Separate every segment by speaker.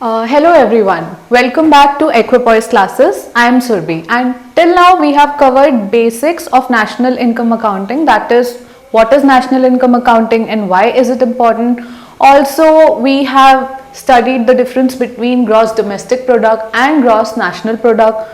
Speaker 1: Hello everyone, welcome back to Equipoise classes. I am Surbhi and till now we have covered basics of national income accounting, that is what is national income accounting and why is it important. Also we have studied the difference between gross domestic product and gross national product.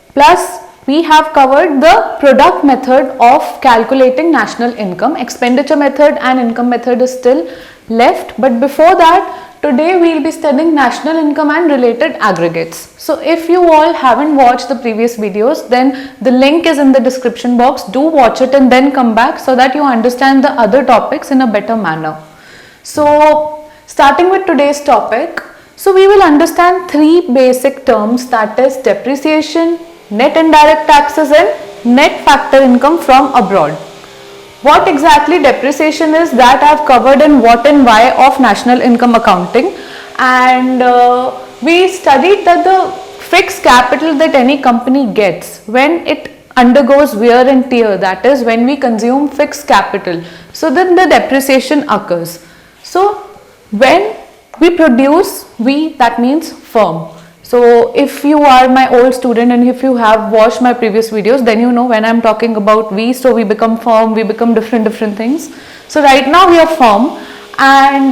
Speaker 1: Plus we have covered the product method of calculating national income. Expenditure method and income method is still left, but before that today we will be studying national income and related aggregates. So if you all haven't watched the previous videos, then the link is in the description box. Do watch it and then come back so that you understand the other topics in a better manner. So starting with today's topic, so we will understand three basic terms, that is depreciation, net indirect taxes and net factor income from abroad. What exactly depreciation is, that I have covered in what and why of national income accounting, and we studied that the fixed capital that any company gets when it undergoes wear and tear, that is when we consume fixed capital, so then the depreciation occurs. So when we produce, that means firm. So if you are my old student and if you have watched my previous videos, then you know when I'm talking about we, so we become firm, we become different things. So right now we are firm, and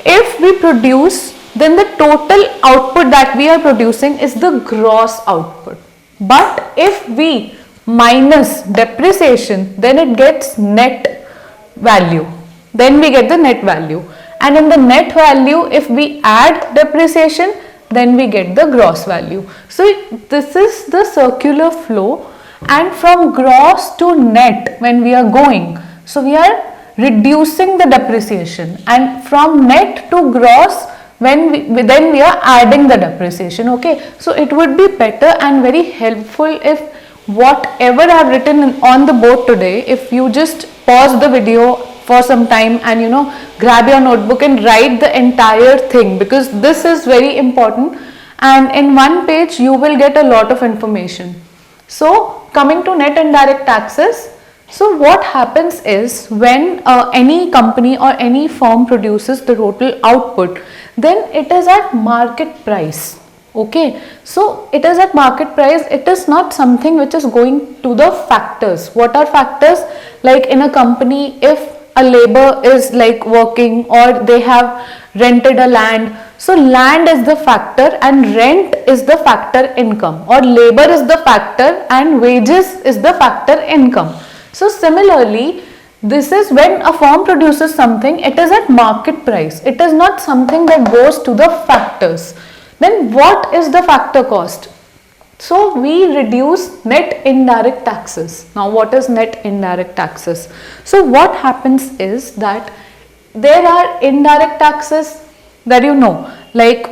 Speaker 1: if we produce, then the total output that we are producing is the gross output. But if we minus depreciation, then it gets net value, then we get the net value, and in the net value if we add depreciation, then we get the gross value. So this is the circular flow, and from gross to net when we are going, so we are reducing the depreciation, and from net to gross then we are adding the depreciation. Okay, so it would be better and very helpful if whatever I have written on the board today, if you just pause the video for some time and grab your notebook and write the entire thing, because this is very important and in one page you will get a lot of information. So coming to net indirect taxes, so what happens is when any company or any firm produces the total output, then it is at market price. Okay, so it is at market price, it is not something which is going to the factors. What are factors? Like in a company, if a labor is like working or they have rented a land, so land is the factor and rent is the factor income, or labor is the factor and wages is the factor income. So similarly, this is when a firm produces something, it is at market price, it is not something that goes to the factors. Then what is the factor cost? So we reduce net indirect taxes. Now what is net indirect taxes? So what happens is that there are indirect taxes that like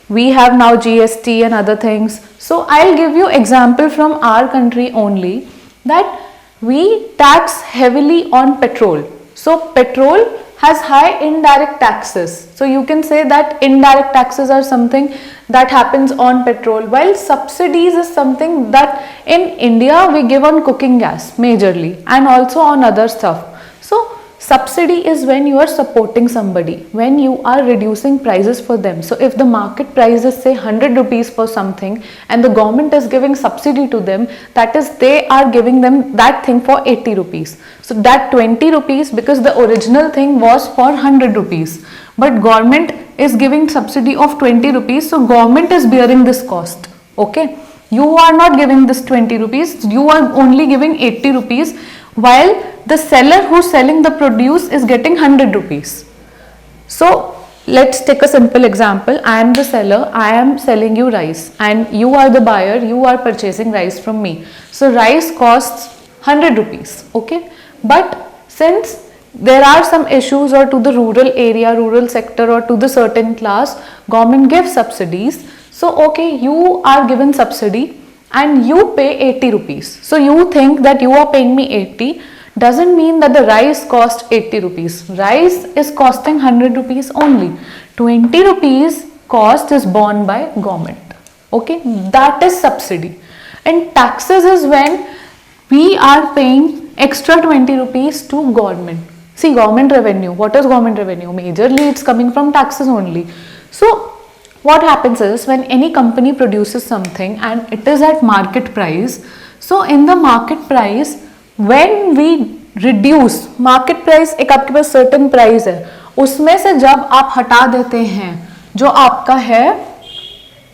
Speaker 1: we have now GST and other things. So I'll give you example from our country only, that we tax heavily on petrol. So petrol has high indirect taxes. So you can say that indirect taxes are something that happens on petrol, while subsidies is something that in India we give on cooking gas majorly and also on other stuff. So subsidy is when you are supporting somebody, when you are reducing prices for them. So if the market price is say 100 rupees for something and the government is giving subsidy to them, that is they are giving them that thing for 80 rupees. So that 20 rupees, because the original thing was for 100 rupees, but government is giving subsidy of 20 rupees, so government is bearing this cost. Okay, you are not giving this 20 rupees, you are only giving 80 rupees, while the seller who's selling the produce is getting 100 rupees. So let's take a simple example. I am the seller, I am selling you rice, and you are the buyer, you are purchasing rice from me. So rice costs 100 rupees. Okay, but since there are some issues, or to the rural area, rural sector, or to the certain class, government gives subsidies. So okay, you are given subsidy and you pay 80 rupees. So you think that you are paying me 80, doesn't mean that the rice cost 80 rupees. Rice is costing 100 rupees only. 20 rupees cost is borne by government. Okay, that is subsidy. And taxes is when we are paying extra 20 rupees to government. See, government revenue, what is government revenue? Majorly it's coming from taxes only. So what happens is when any company produces something and it is at market price, so in the market price when we reduce market price, एक आपके पास certain price है, उसमें से जब आप हटा देते हैं जो आपका है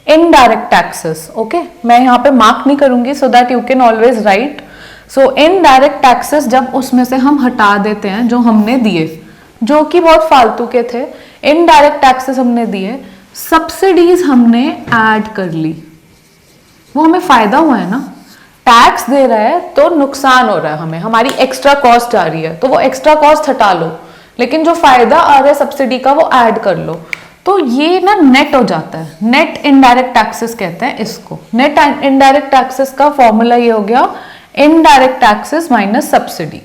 Speaker 1: इनडायरेक्ट टैक्सेस, ओके, मैं यहाँ पे मार्क नहीं करूंगी so that you can always right. So indirect taxes जब उसमें से हम हटा देते हैं जो हमने दिए, जो कि बहुत फालतू के थे, इनडायरेक्ट टैक्सेस हमने दिए, सब्सिडीज हमने ऐड कर ली, वो हमें फायदा हुआ है ना, टैक्स दे रहा है तो नुकसान हो रहा है हमें, हमारी एक्स्ट्रा कॉस्ट आ रही है, तो वो एक्स्ट्रा कॉस्ट हटा लो, लेकिन जो फायदा आ रहा है सब्सिडी का वो ऐड कर लो, तो ये ना नेट हो जाता है, नेट इनडायरेक्ट टैक्सेस कहते हैं इसको। नेट इनडायरेक्ट टैक्सेस का फॉर्मूला ये हो गया indirect taxes minus subsidy.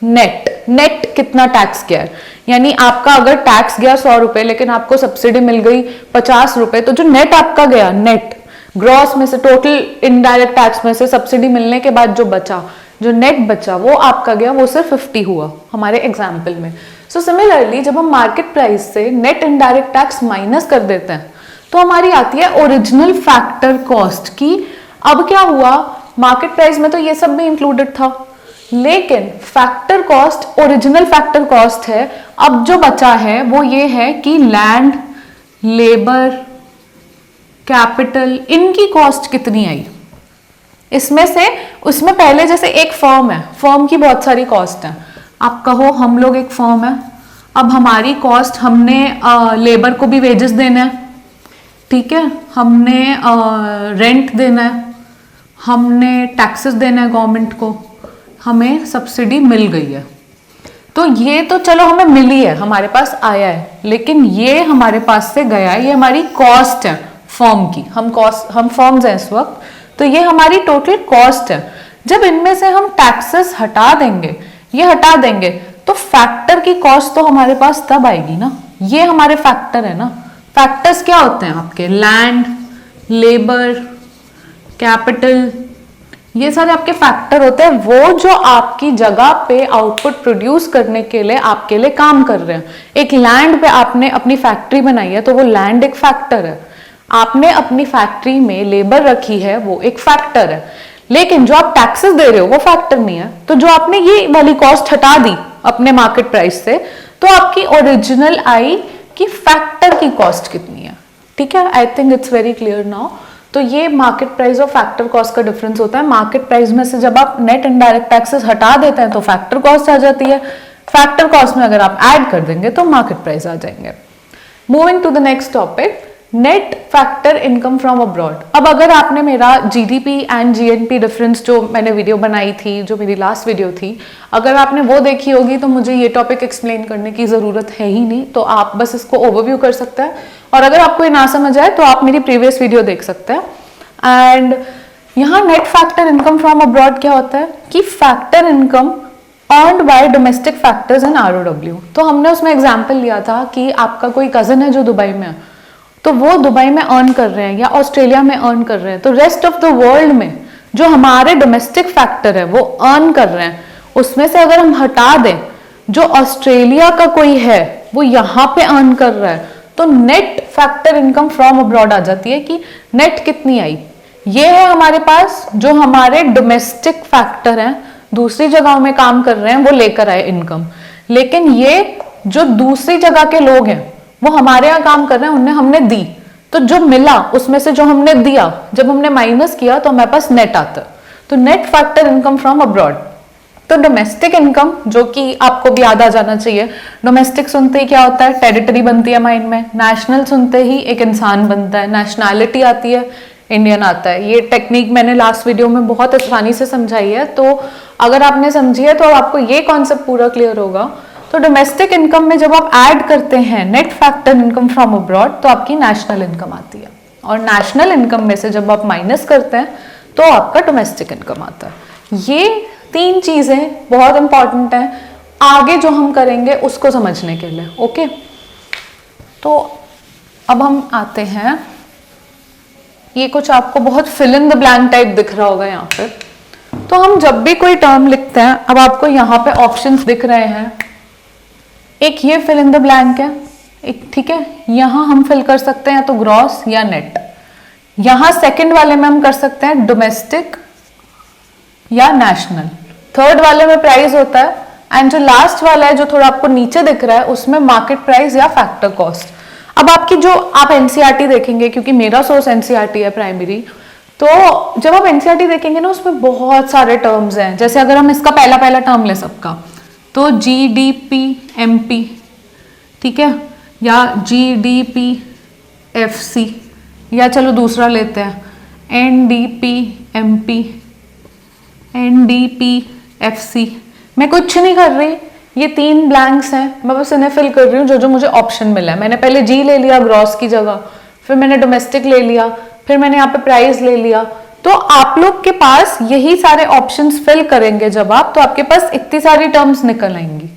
Speaker 1: Net, net कितना टैक्स गया है, यानी आपका अगर टैक्स गया 100 रुपए लेकिन आपको सब्सिडी मिल गई 50 रुपए, तो जो नेट आपका गया, नेट ग्रॉस में से, टोटल इनडायरेक्ट टैक्स में से सब्सिडी मिलने के बाद जो बचा, जो नेट बचा वो आपका गया, वो सिर्फ 50 हुआ हमारे एग्जाम्पल में। सो सिमिलरली जब हम मार्केट प्राइस से नेट इनडायरेक्ट टैक्स माइनस कर देते हैं तो हमारी आती है ओरिजिनल फैक्टर कॉस्ट की। अब क्या हुआ, मार्केट प्राइस में तो ये सब भी इंक्लूडेड था, लेकिन factor cost original factor cost है। अब जो बचा है वो ये है कि लैंड, लेबर, कैपिटल, इनकी कॉस्ट कितनी आई इसमें से। उसमें पहले जैसे एक फर्म है, फर्म की बहुत सारी कॉस्ट है, आप कहो हम लोग एक फर्म है, अब हमारी कॉस्ट, हमने लेबर को भी वेजेस देना है, ठीक है, हमने रेंट देना है, हमने टैक्सेस देना है गवर्नमेंट को, हमें सब्सिडी मिल गई है, तो ये तो चलो हमें मिली है, हमारे पास आया है, लेकिन ये हमारे पास से गया है, ये हमारी कॉस्ट है फर्म की, हम फर्म्स हैं इस वक्त, तो ये हमारी टोटल कॉस्ट है। जब इनमें से हम टैक्सेस हटा देंगे, ये हटा देंगे, तो फैक्टर की कॉस्ट तो हमारे पास तब आएगी ना, ये हमारे फैक्टर है ना। फैक्टर्स क्या होते हैं आपके, लैंड, लेबर, कैपिटल, ये सारे आपके फैक्टर होते हैं, वो जो आपकी जगह पे आउटपुट प्रोड्यूस करने के लिए आपके लिए काम कर रहे हैं। एक लैंड पे आपने अपनी फैक्ट्री बनाई है तो वो लैंड एक फैक्टर है, आपने अपनी फैक्ट्री में लेबर रखी है वो एक फैक्टर है, लेकिन जो आप टैक्सेस दे रहे हो वो फैक्टर नहीं है। तो जो आपने ये वाली कॉस्ट हटा दी अपने मार्केट प्राइस से, तो आपकी ओरिजिनल आई कि फैक्टर की कॉस्ट कितनी है, ठीक है। I think it's very clear now. तो ये मार्केट प्राइस और फैक्टर कॉस्ट का डिफरेंस होता है। मार्केट प्राइस में से जब आप नेट इनडायरेक्ट टैक्सेस हटा देते हैं तो फैक्टर कॉस्ट आ जाती है, फैक्टर कॉस्ट में अगर आप ऐड कर देंगे तो मार्केट प्राइस आ जाएंगे। Moving to the next topic, net factor income from abroad. अब अगर आपने मेरा जीडीपी एंड जीएनपी डिफरेंस जो मैंने वीडियो बनाई थी, जो मेरी लास्ट वीडियो थी, अगर आपने वो देखी होगी तो मुझे ये टॉपिक एक्सप्लेन करने की ज़रूरत है ही नहीं, तो आप बस इसको ओवरव्यू कर सकते हैं, और अगर आपको ये ना समझ आए तो आप मेरी प्रीवियस वीडियो देख सकते हैं। एंड यहाँ net factor income from abroad क्या होता है कि factor income earned bye domestic factors in ROW. तो हमने उसमें एग्जाम्पल लिया था कि आपका कोई कजन है जो दुबई में है, तो वो दुबई में अर्न कर रहे हैं या ऑस्ट्रेलिया में अर्न कर रहे हैं, तो रेस्ट ऑफ द वर्ल्ड में जो हमारे डोमेस्टिक फैक्टर है वो अर्न कर रहे हैं, उसमें से अगर हम हटा दें जो ऑस्ट्रेलिया का कोई है वो यहाँ पे अर्न कर रहा है, तो net factor income from abroad आ जाती है कि नेट कितनी आई। ये है हमारे पास जो हमारे डोमेस्टिक फैक्टर हैं, दूसरी जगहों में काम कर रहे हैं, वो लेकर आए इनकम, लेकिन ये जो दूसरी जगह के लोग हैं वो हमारे यहाँ काम कर रहे हैं, उन्हें हमने दी, तो जो मिला उसमें से जो हमने दिया जब हमने माइनस किया तो हमारे पास नेट आता है, तो net factor income from abroad. तो डोमेस्टिक इनकम जो कि आपको भी याद आ जाना चाहिए, डोमेस्टिक सुनते ही क्या होता है, टेरिटरी बनती है माइंड में, नेशनल सुनते ही एक इंसान बनता है, नेशनैलिटी आती है, इंडियन आता है। ये टेक्निक मैंने लास्ट वीडियो में बहुत आसानी से समझाई है, तो अगर आपने समझी है तो आपको ये कॉन्सेप्ट पूरा क्लियर होगा। तो डोमेस्टिक इनकम में जब आप ऐड करते हैं net factor income from abroad तो आपकी नेशनल इनकम आती है, और नेशनल इनकम में से जब आप माइनस करते हैं तो आपका डोमेस्टिक इनकम आता है। ये तीन चीजें बहुत इंपॉर्टेंट हैं आगे जो हम करेंगे उसको समझने के लिए, ओके। तो अब हम आते हैं, ये कुछ आपको बहुत fill in the blank type दिख रहा होगा यहाँ पे, तो हम जब भी कोई टर्म लिखते हैं, अब आपको यहाँ पे ऑप्शंस दिख रहे हैं, एक ये फिल इन द ब्लैंक है, एक, ठीक है। यहाँ हम फिल कर सकते हैं तो ग्रॉस या नेट। यहाँ सेकंड वाले में हम कर सकते हैं डोमेस्टिक या नेशनल। थर्ड वाले में प्राइस होता है, एंड जो लास्ट वाला है जो थोड़ा आपको नीचे दिख रहा है उसमें मार्केट प्राइस या फैक्टर कॉस्ट। अब आपकी जो आप एनसीईआरटी देखेंगे, क्योंकि मेरा सोर्स एनसीईआरटी है प्राइमरी, तो जब आप एनसीईआरटी देखेंगे ना उसमें बहुत सारे टर्म्स हैं। जैसे अगर हम इसका पहला पहला टर्म ले सबका, तो जीडीपी एमपी, ठीक है, या जीडीपी एफसी, या चलो दूसरा लेते हैं एनडीपी एमपी, एनडीपी एफसी। मैं कुछ नहीं कर रही, ये 3 ब्लैंक्स हैं, मैं बस इन्हें फिल कर रही हूँ जो जो मुझे ऑप्शन मिला है। मैंने पहले जी ले लिया ग्रॉस की जगह, फिर मैंने डोमेस्टिक ले लिया, फिर मैंने यहाँ पे प्राइस ले लिया। तो आप लोग के पास यही सारे ऑप्शंस फिल करेंगे जब आप, तो आपके पास इतनी सारी टर्म्स निकल आएंगी।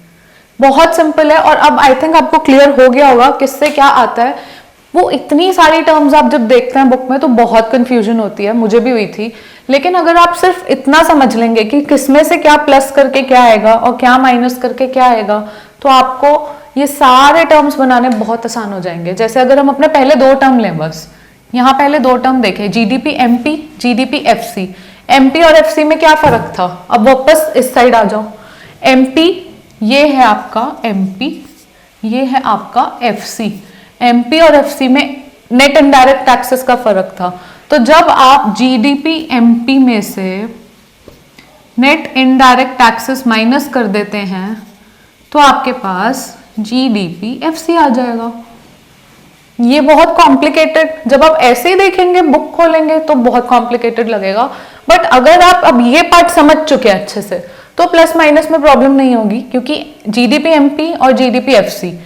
Speaker 1: बहुत सिंपल है। और अब आई थिंक आपको क्लियर हो गया होगा किससे क्या आता है। वो इतनी सारी टर्म्स आप जब देखते हैं बुक में तो बहुत कंफ्यूजन होती है, मुझे भी हुई थी। लेकिन अगर आप सिर्फ इतना समझ लेंगे कि किसमें से क्या प्लस करके क्या आएगा और क्या माइनस करके क्या आएगा, तो आपको ये सारे टर्म्स बनाने बहुत आसान हो जाएंगे। जैसे अगर हम अपने पहले 2 टर्म लें, बस यहाँ पहले 2 टर्म देखें, GDP MP, GDP FC. MP और एफसी में क्या फर्क था? अब वापस इस साइड आ जाओ। एमपी ये है आपका एमपी, ये है आपका एफसी। एमपी और एफसी में नेट इनडायरेक्ट टैक्सेस का फर्क था। तो जब आप जीडीपी एमपी में से नेट इनडायरेक्ट टैक्सेस माइनस कर देते हैं तो आपके पास जीडीपी एफसी आ जाएगा। ये बहुत कॉम्प्लिकेटेड, जब आप ऐसे ही देखेंगे बुक खोलेंगे तो बहुत कॉम्प्लिकेटेड लगेगा, बट अगर आप अब ये पार्ट समझ चुके हैं अच्छे से तो प्लस माइनस में प्रॉब्लम नहीं होगी, क्योंकि जीडीपी एमपी और जीडीपी एफसी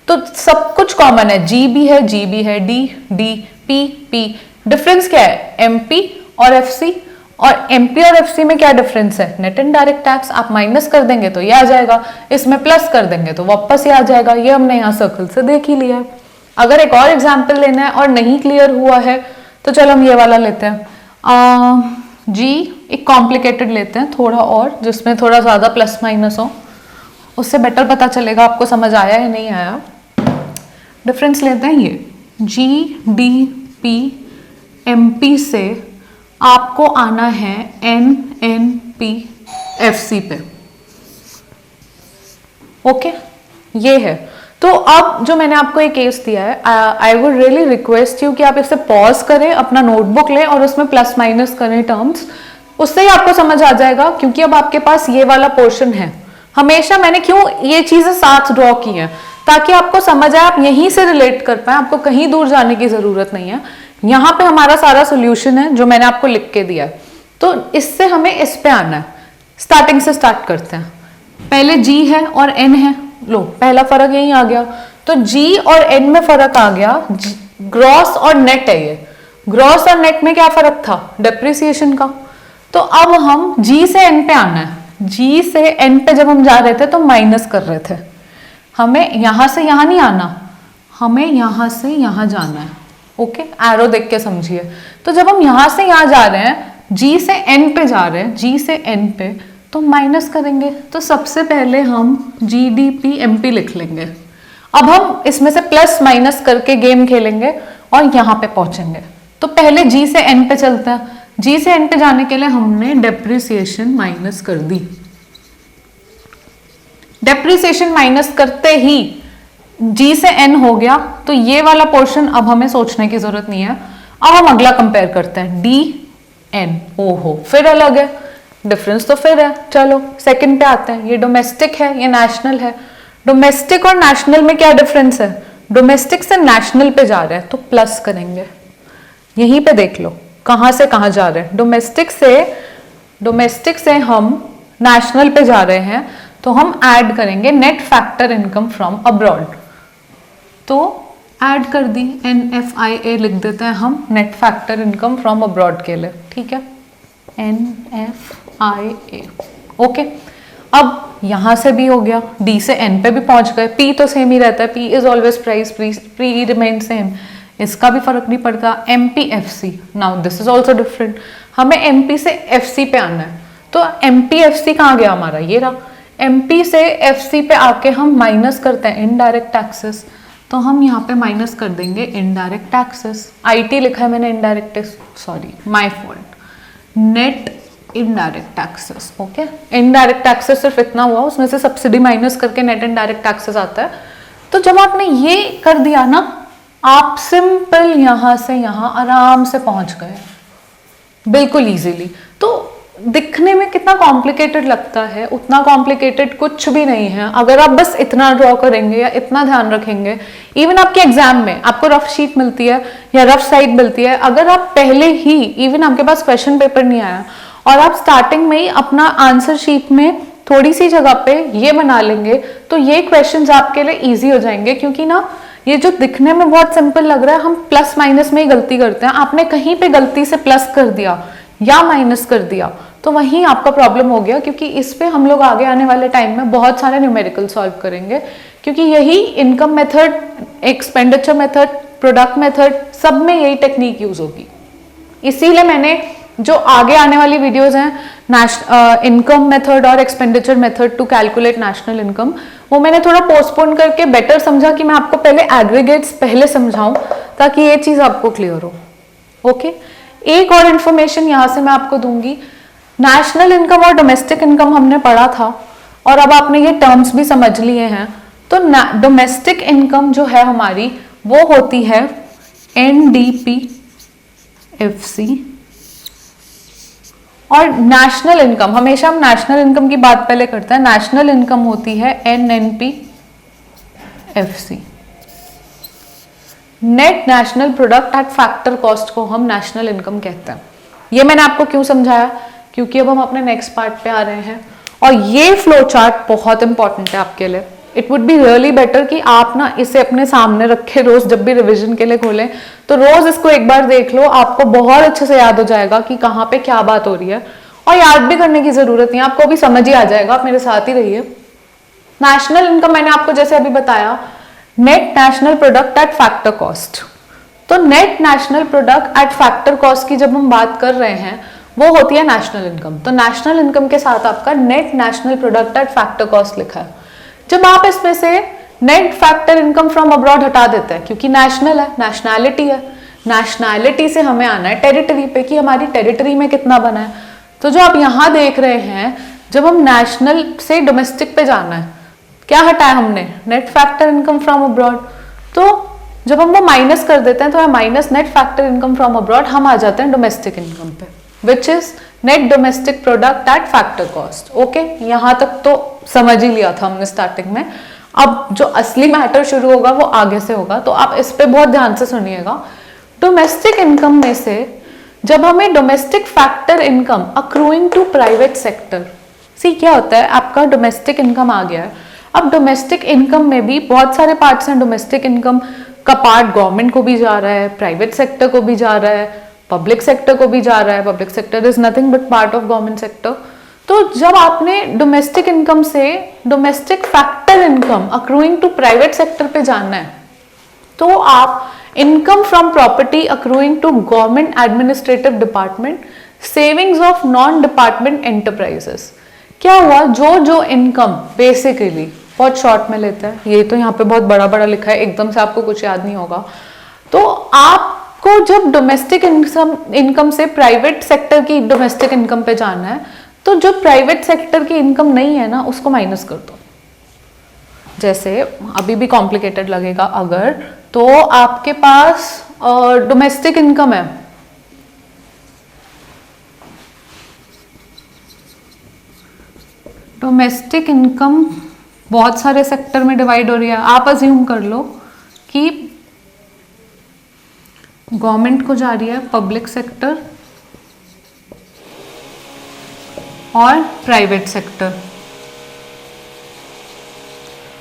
Speaker 1: तो सब कुछ कॉमन है। जी भी है, जी भी है, D D P P. Difference क्या है? एमपी और एफसी, और एमपी और एफसी में क्या डिफरेंस है? Net indirect tax. आप माइनस कर देंगे तो ये आ जाएगा, इसमें प्लस कर देंगे तो वापस ये आ जाएगा। ये हमने यहाँ सर्कल से देख ही लिया। अगर एक और एग्जाम्पल लेना है और नहीं क्लियर हुआ है तो चलो हम ये वाला लेते हैं। जी एक कॉम्प्लिकेटेड लेते हैं थोड़ा और, जिसमें थोड़ा ज्यादा प्लस माइनस हो, उससे बेटर पता चलेगा आपको समझ आया या नहीं आया। डिफरेंस लेते हैं ये, G D P M P से आपको आना है N N P F C पे। ओके, ये है। तो अब जो मैंने आपको एक केस दिया है, I would really request you कि आप इसे पॉज करें, अपना नोटबुक लें और उसमें प्लस माइनस करें टर्म्स, उससे ही आपको समझ आ जाएगा। क्योंकि अब आपके पास ये वाला पोर्शन है। हमेशा मैंने क्यों ये चीजें साथ ड्रॉ की हैं, ताकि आपको समझ आए, आप यहीं से रिलेट कर पाए, आपको कहीं दूर जाने की जरूरत नहीं है। यहाँ पे हमारा सारा सोल्यूशन है जो मैंने आपको लिख के दिया है, तो इससे हमें इस पे आना है। स्टार्टिंग से स्टार्ट करते हैं। पहले जी है और एन है, लो पहला फर्क यही आ गया। तो जी और एन में फर्क आ गया, ग्रॉस और नेट है ये। ग्रॉस और नेट में क्या फर्क था? डेप्रिसिएशन का। तो अब हम जी से एन पे आना है। जी से एन पे जब हम जा रहे थे तो माइनस कर रहे थे, हमें यहां से यहां नहीं आना, हमें यहां से यहां जाना है। ओके, एरो देख के समझिए। तो जब हम यहां से यहां जा रहे हैं, जी से एन पे जा रहे हैं, जी से एन पे, तो माइनस करेंगे। तो सबसे पहले हम G D P M P लिख लेंगे। अब हम इसमें से प्लस माइनस करके गेम खेलेंगे और यहां पे पहुंचेंगे। तो पहले जी से एन पे चलते हैं। जी से एन पे जाने के लिए हमने डेप्रिसिएशन माइनस कर दी। डेप्रिसिएशन माइनस करते ही जी से एन हो गया, तो ये वाला पोर्शन अब हमें सोचने की जरूरत नहीं है। अब हम अगला कंपेयर करते हैं, डी एन। ओहो, फिर अलग है, डिफरेंस तो फिर है। चलो सेकंड पे आते हैं। ये डोमेस्टिक है, ये नेशनल है। डोमेस्टिक और नेशनल में क्या डिफरेंस है? डोमेस्टिक से नेशनल पे जा रहे हैं तो प्लस करेंगे। यहीं पे देख लो कहां से कहां जा रहे हैं। डोमेस्टिक से हम नेशनल पे जा रहे हैं तो हम ऐड करेंगे net factor income from abroad. तो ऐड कर दी, NFIA लिख देते हैं हम net factor income from abroad के लिए। ठीक है, NFIA। ओके, अब यहां से भी हो गया, D से N पे भी पहुंच गए। P तो सेम ही रहता है, P is always price, P remain same, इसका भी फर्क नहीं पड़ता। MPFC, now this is also different. हमें MP से FC पे आना है, तो MPFC कहाँ गया हमारा? ये रहा। MP से FC पे आके हम माइनस करते हैं इनडायरेक्ट टैक्सेस। तो हम यहाँ पे माइनस कर देंगे इनडायरेक्ट टैक्सेस। आईटी लिखा है मैंने, indirect, sorry my fault, net indirect taxes. Okay, indirect taxes सिर्फ इतना हुआ, उसमें से सब्सिडी माइनस करके नेट इनडायरेक्ट टैक्सेस आता है। तो जब आपने ये कर दिया ना, आप सिंपल यहां से यहां आराम से पहुंच गए, बिल्कुल इजीली। तो दिखने में कितना कॉम्प्लिकेटेड लगता है, उतना कॉम्प्लिकेटेड कुछ भी नहीं है अगर आप बस इतना ड्रॉ करेंगे या इतना ध्यान रखेंगे। इवन आपके एग्जाम में आपको रफ शीट मिलती है या रफ साइड मिलती है, अगर आप पहले ही, इवन आपके पास क्वेश्चन पेपर नहीं आया और आप स्टार्टिंग में ही अपना आंसर शीट में थोड़ी सी जगह पे ये बना लेंगे, तो ये क्वेश्चंस आपके लिए इजी हो जाएंगे। क्योंकि ना ये जो दिखने में बहुत सिंपल लग रहा है, हम प्लस माइनस में ही गलती करते हैं। आपने कहीं पे गलती से प्लस कर दिया या माइनस कर दिया तो वहीं आपका प्रॉब्लम हो गया, क्योंकि इस पे हम लोग आगे आने वाले टाइम में बहुत सारे न्यूमेरिकल सॉल्व करेंगे। क्योंकि यही income method, expenditure method, product method, सब में यही टेक्निक यूज होगी। इसीलिए मैंने जो आगे आने वाली वीडियोस हैं, इनकम मेथड और expenditure method to calculate national income, वो मैंने थोड़ा पोस्टपोन करके बेटर समझा कि मैं आपको पहले एग्रीगेट्स पहले समझाऊं ताकि ये चीज आपको क्लियर हो। ओके, एक और इंफॉर्मेशन यहां से मैं आपको दूंगी। नेशनल इनकम और डोमेस्टिक इनकम हमने पढ़ा था और अब आपने ये टर्म्स भी समझ लिए हैं। तो डोमेस्टिक इनकम जो है हमारी, वो होती है NDP-FC, और नेशनल इनकम, हमेशा हम नेशनल इनकम की बात पहले करते हैं, नेशनल इनकम होती है NNP-FC। Net national product at factor cost को हम नेशनल इनकम कहते हैं। ये मैंने आपको क्यों समझाया, क्योंकि अब हम अपने नेक्स्ट पार्ट पे आ रहे हैं और ये फ्लो चार्ट बहुत इंपॉर्टेंट है आपके लिए। It would be really better कि आप ना इसे अपने सामने रखे, रोज जब भी रिवीजन के लिए खोलें तो रोज इसको एक बार देख लो, आपको बहुत अच्छे से याद हो जाएगा कि कहाँ पे क्या बात हो रही है। और याद भी करने की जरूरत नहीं, आपको भी समझ ही आ जाएगा, आप मेरे साथ ही रहिए। नेशनल इनकम मैंने आपको जैसे अभी बताया, net national product at factor cost. तो net national product at factor cost की जब हम बात कर रहे हैं, वो होती है नेशनल इनकम। तो नेशनल इनकम के साथ आपका net national product at factor cost लिखा है। जब आप इसमें से net factor income from abroad हटा देते हैं, क्योंकि नेशनल है, नेशनैलिटी है, नेशनैलिटी से हमें आना है टेरिटरी पे कि हमारी टेरिटरी में कितना बना है। तो जो आप यहाँ देख रहे हैं, जब हम नेशनल से डोमेस्टिक पे जाना है, क्या हटाया हमने, net factor income from abroad. तो जब हम वो माइनस कर देते हैं तो minus net factor income from abroad, हम आ जाते हैं डोमेस्टिक इनकम पे, which is net domestic product at factor cost. Okay, यहां तक तो समझ ही लिया था हमने स्टार्टिंग में। अब जो असली मैटर शुरू होगा वो आगे से होगा, तो आप इस पे बहुत ध्यान से सुनिएगा। डोमेस्टिक इनकम में से जब हमें domestic factor income accruing to private sector, सी क्या होता है, आपका डोमेस्टिक इनकम आ गया है। अब डोमेस्टिक इनकम में भी बहुत सारे पार्ट्स हैं। डोमेस्टिक इनकम का पार्ट गवर्नमेंट को भी जा रहा है, प्राइवेट सेक्टर को भी जा रहा है, पब्लिक सेक्टर को भी जा रहा है। Public sector is nothing but part of government sector. तो जब आपने डोमेस्टिक इनकम से domestic factor income accruing to private sector पे जाना है, तो आप income from property accruing to government administrative department, savings of non department enterprises. क्या हुआ, जो इनकम बेसिकली, बहुत शॉर्ट में लेते हैं, ये तो यहाँ पे बहुत बड़ा बड़ा लिखा है, एकदम से आपको कुछ याद नहीं होगा। तो आपको जब डोमेस्टिक इनकम से प्राइवेट सेक्टर की डोमेस्टिक इनकम पे जाना है, तो जो प्राइवेट सेक्टर की इनकम नहीं है ना, उसको माइनस कर दो। जैसे अभी भी कॉम्प्लिकेटेड लगेगा अगर, तो आपके पास डोमेस्टिक इनकम है, डोमेस्टिक इनकम बहुत सारे सेक्टर में डिवाइड हो रही है। आप अज्यूम कर लो कि गवर्नमेंट को जा रही है, पब्लिक सेक्टर और प्राइवेट सेक्टर।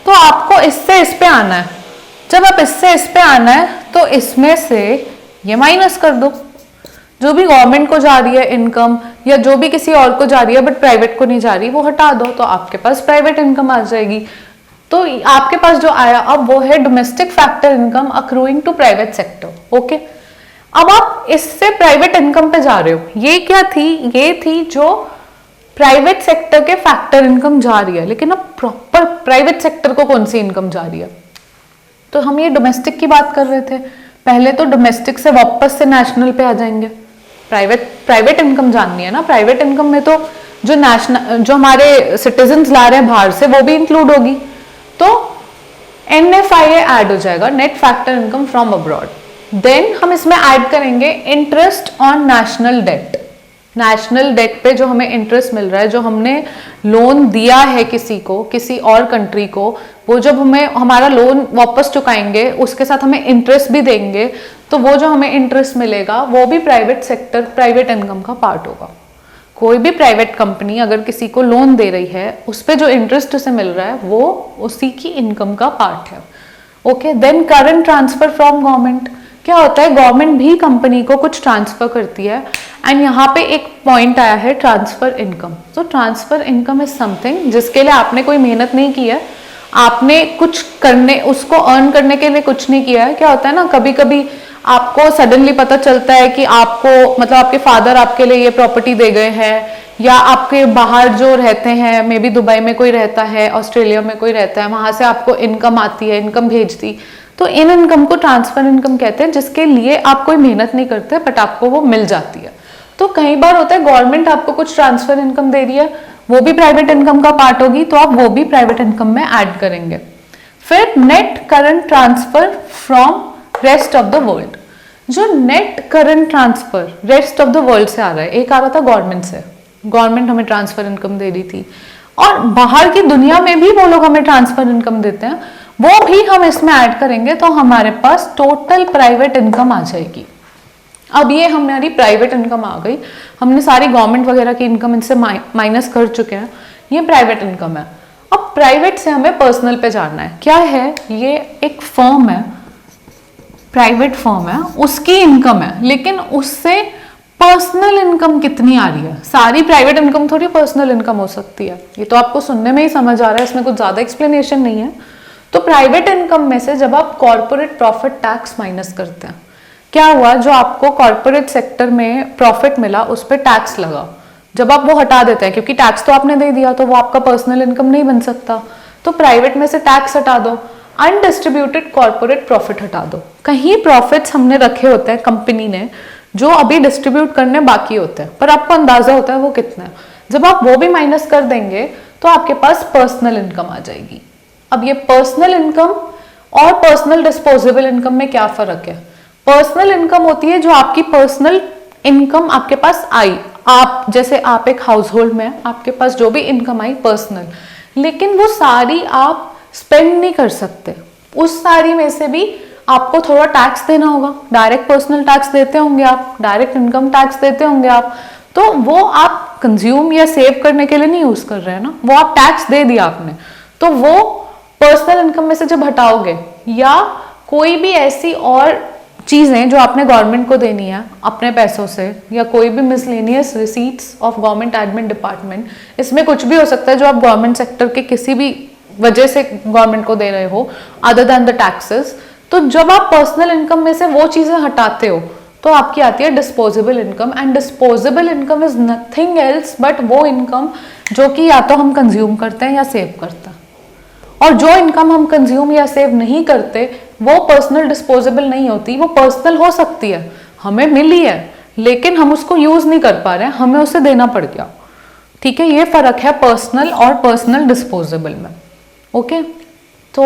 Speaker 1: तो आपको इससे इस पे आना है। जब आप इससे इस पे आना है तो इसमें से ये माइनस कर दो। जो भी गवर्नमेंट को जा रही है इनकम, या जो भी किसी और को जा रही है बट प्राइवेट को नहीं जा रही, वो हटा दो, तो आपके पास प्राइवेट इनकम आ जाएगी। तो आपके पास जो आया अब वो है domestic factor income accruing to private sector. Okay, अब आप इससे प्राइवेट इनकम पे जा रहे हो। ये क्या थी, ये थी जो प्राइवेट सेक्टर के फैक्टर इनकम जा रही है। लेकिन अब प्रॉपर प्राइवेट सेक्टर को कौन सी इनकम जा रही है, तो हम ये डोमेस्टिक की बात कर रहे थे, पहले तो डोमेस्टिक से वापस से नेशनल पे आ जाएंगे। प्राइवेट इनकम जाननी है ना, प्राइवेट इनकम में तो जो हमारे सिटीजन्स ला रहे हैं बाहर से वो भी इंक्लूड होगी, तो NFIA ऐड हो जाएगा, net factor income from abroad. Then हम इसमें ऐड करेंगे interest on national debt. National debt पे जो हमें इंटरेस्ट मिल रहा है, जो हमने लोन दिया है किसी को, किसी और कंट्री को, वो जब हमें हमारा लोन वापस चुकाएंगे उसके साथ हमें इंटरेस्ट भी देंगे, तो वो जो हमें इंटरेस्ट मिलेगा वो भी प्राइवेट सेक्टर, प्राइवेट इनकम का पार्ट होगा। कोई भी प्राइवेट कंपनी अगर किसी को लोन दे रही है, उस पर जो इंटरेस्ट उसे मिल रहा है वो उसी की इनकम का पार्ट है। Okay, then current transfer from government. क्या होता है, गवर्नमेंट भी कंपनी को कुछ ट्रांसफर करती है, एंड यहाँ पे एक पॉइंट आया है ट्रांसफर इनकम। तो ट्रांसफर इनकम इज समथिंग जिसके लिए आपने कोई मेहनत नहीं की है, आपने कुछ करने, उसको अर्न करने के लिए कुछ नहीं किया है। क्या होता है ना, कभी कभी आपको सडनली पता चलता है कि आपको, मतलब आपके फादर आपके लिए ये प्रॉपर्टी दे गए हैं, या आपके बाहर जो रहते हैं, मे बी दुबई में कोई रहता है, ऑस्ट्रेलिया में कोई रहता है, वहां से आपको इनकम आती है, इनकम भेजती, तो इन इनकम को ट्रांसफर इनकम कहते हैं, जिसके लिए आप कोई मेहनत नहीं करते बट आपको वो मिल जाती है। तो कई बार होता है गवर्नमेंट आपको कुछ ट्रांसफर इनकम दे रही है, वो भी प्राइवेट इनकम का पार्ट होगी, तो आप वो भी प्राइवेट इनकम में ऐड करेंगे। फिर net current transfer from rest of the world. जो net current transfer rest of the world से आ रहा है, एक आ रहा था गवर्नमेंट से, गवर्नमेंट हमें ट्रांसफर इनकम दे रही थी, और बाहर की दुनिया में भी वो लोग हमें ट्रांसफर इनकम देते हैं, वो भी हम इसमें ऐड करेंगे, तो हमारे पास टोटल प्राइवेट इनकम आ जाएगी। अब ये हमारी प्राइवेट इनकम आ गई, हमने सारी गवर्नमेंट वगैरह की इनकम इनसे माइनस कर चुके हैं, ये प्राइवेट इनकम है। अब प्राइवेट से हमें पर्सनल पे जाना है। क्या है, ये एक फर्म है, प्राइवेट फर्म है, उसकी इनकम है, लेकिन उससे पर्सनल इनकम कितनी आ रही है। सारी प्राइवेट इनकम थोड़ी पर्सनल इनकम हो सकती है, ये तो आपको सुनने में ही समझ आ रहा है, इसमें कुछ ज्यादा एक्सप्लेनेशन नहीं है। तो प्राइवेट इनकम में से जब आप कॉर्पोरेट प्रॉफिट टैक्स माइनस करते हैं, क्या हुआ, जो आपको कॉर्पोरेट सेक्टर में प्रॉफिट मिला उस पर टैक्स लगा, जब आप वो हटा देते हैं, क्योंकि टैक्स तो आपने दे दिया, तो वो आपका पर्सनल इनकम नहीं बन सकता, तो प्राइवेट में से टैक्स हटा दो, अनडिस्ट्रीब्यूटेड कॉर्पोरेट प्रॉफिट हटा दो। कहीं प्रॉफिट्स हमने रखे होते हैं कंपनी ने, जो अभी डिस्ट्रीब्यूट करने बाकी होते हैं, पर आपको अंदाजा होता है वो कितना है। जब आप वो भी माइनस कर देंगे तो आपके पास पर्सनल इनकम आ जाएगी। अब ये पर्सनल इनकम और पर्सनल डिस्पोजेबल इनकम में क्या फर्क है। पर्सनल इनकम होती है जो आपकी पर्सनल इनकम आपके पास आई, आप जैसे आप एक हाउस होल्ड में, आपके पास जो भी इनकम आई पर्सनल, लेकिन वो सारी आप स्पेंड नहीं कर सकते, उस सारी में से भी आपको थोड़ा टैक्स देना होगा। डायरेक्ट पर्सनल टैक्स देते होंगे आप, डायरेक्ट इनकम टैक्स देते होंगे आप, तो वो आप कंज्यूम या सेव करने के लिए नहीं यूज कर रहे हैं ना, वो आप टैक्स दे दिया आपने, तो वो पर्सनल इनकम में से जब हटाओगे, या कोई भी ऐसी और चीजें जो आपने गवर्नमेंट को देनी है अपने पैसों से, या कोई भी miscellaneous receipts of government admin department, इसमें कुछ भी हो सकता है जो आप गवर्नमेंट सेक्टर के किसी भी वजह से गवर्नमेंट को दे रहे हो अदर देन द टैक्सेस, तो जब आप पर्सनल इनकम में से वो चीजें हटाते हो तो आपकी आती है disposable income. And disposable income is nothing else but वो इनकम जो कि या तो हम कंज्यूम करते हैं या सेव करते हैं, और जो इनकम हम कंज्यूम या सेव नहीं करते वो पर्सनल डिस्पोजेबल नहीं होती, वो पर्सनल हो सकती है, हमें मिली है लेकिन हम उसको यूज नहीं कर पा रहे हैं, हमें उसे देना पड़ गया। ठीक है, ये फर्क है पर्सनल और पर्सनल डिस्पोजेबल में। ओके, तो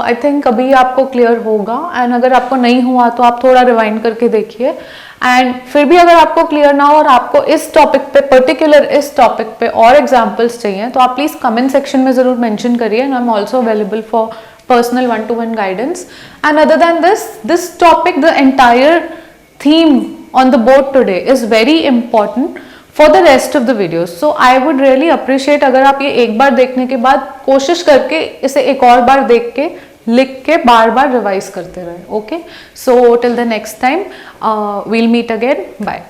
Speaker 1: आई थिंक अभी आपको क्लियर होगा, एंड अगर आपको नहीं हुआ तो आप थोड़ा रिवाइंड करके देखिए, एंड फिर भी अगर आपको क्लियर ना हो और आपको इस टॉपिक पे, पर्टिकुलर इस टॉपिक पे और एग्जांपल्स चाहिए तो आप प्लीज कमेंट सेक्शन में जरूर मेंशन करिए, and I am also available for personal one-to-one guidance. And other than this topic, the entire theme on the board today is very important for the rest of the videos. So I would really appreciate अगर आप ये एक बार देखने के बाद कोशिश करके इसे एक और बार देख के लिख के बार बार रिवाइज करते रहे. Okay, so till the next time we'll meet again. Bye.